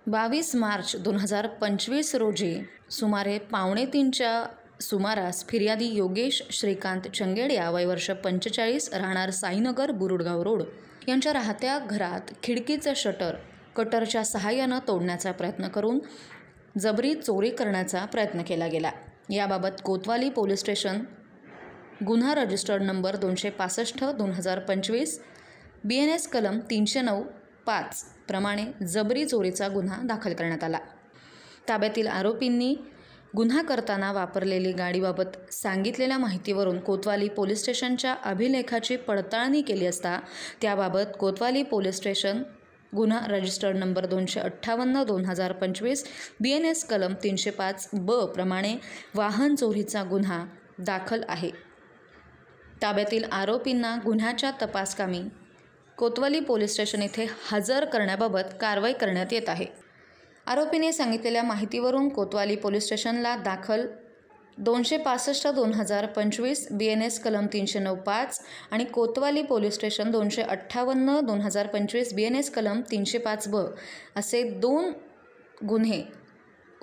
22 मार्च 2025 रोजी सुमारे 2:45च्या सुमारास फिर्यादी योगेश श्रीकांत चंगेडिया वय वर्ष 45 राहणार साईनगर बुरुडगाव रोड यांच्या राहत्या घरात खिडकीचं शटर कटरच्या सहाय्यानं तोडण्याचा प्रयत्न करून जबरी चोरी करण्याचा प्रयत्न केला गेला। याबाबत कोतवाली पोलीस स्टेशन गुन्हा रजिस्टर्ड नंबर 265/2025 BNS कलम 309(5) प्रमाणे जबरी चोरीचा गुन्हा दाखल करण्यात आला। ताब्यातील आरोपींनी गुन्हा करताना वापरलेली गाडीबाबत सांगितलेल्या माहितीवरून कोतवाली पोलीस स्टेशनच्या अभिलेखाची पडताळणी केली असता त्याबाबत कोतवाली पोलीस स्टेशन गुन्हा रजिस्टर्ड नंबर 258/2025 BNS कलम 305(ब) प्रमाणे वाहन चोरीचा गुन्हा दाखल आहे। ताब्यातील आरोपींना गुन्ह्याच्या तपासकामी कोतवाली पोलीस स्टेशन येथे हजर करण्याबाबत कारवाई करण्यात येत आहे। आरोपीने सांगितलेल्या माहितीवरून कोतवाली पोलीस स्टेशनला दाखल 265/2025 BNS कलम 309(5) आणि कोतवाली पोलीस स्टेशन 258/2025 BNS कलम 305(ब) असे 2 गुन्हे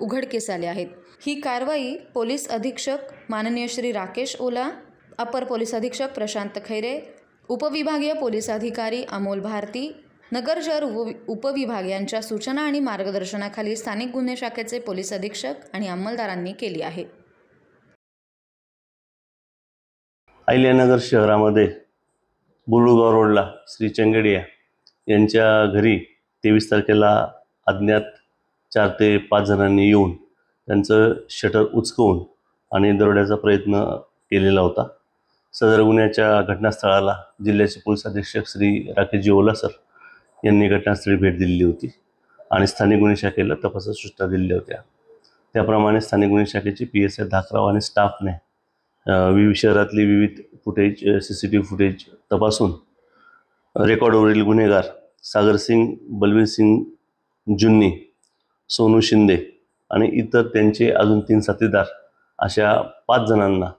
उघडकीस आले आहेत। ही कारवाई पोलीस अधीक्षक माननीय श्री राकेश ओला, अपर पोलीस अधीक्षक प्रशांत खैरे, उपविभागीय पोलीस अधिकारी अमोल भारती, नगर शहर उपविभाग यांच्या सूचना आणि मार्गदर्शनाखाली स्थानिक गुन्हे शाखेचे पोलीस अधीक्षक आणि अंमलदारांनी केली आहे। अहिल्यानगर शहरामध्ये बुरुडगाव रोडला श्री चंगेडिया यांच्या घरी 23 तारखेला अज्ञात 4 ते 5 जणांनी येऊन त्यांचं शटर उचकवून आणि दरोड्याचा प्रयत्न केलेला होता। सदर गुन्ह्याच्या घटनास्थळाला जिल्ह्याचे पोलीस अधीक्षक श्री राकेशजी ओला सर यांनी घटनास्थळी भेट दिलेली होती आणि स्थानिक गुन्हे शाखेला तपासाच्या सूचना दिलेल्या होत्या। त्याप्रमाणे स्थानिक गुन्हे शाखेची PSI धाकराव आणि स्टाफने विविध शहरातली विविध फुटेज CCTV फुटेज तपासून रेकॉर्डवरील गुन्हेगार सागरसिंग बलवीरसिंग जुन्नी, सोनू शिंदे आणि इतर त्यांचे अजून 3 साथीदार अशा 5 जणांना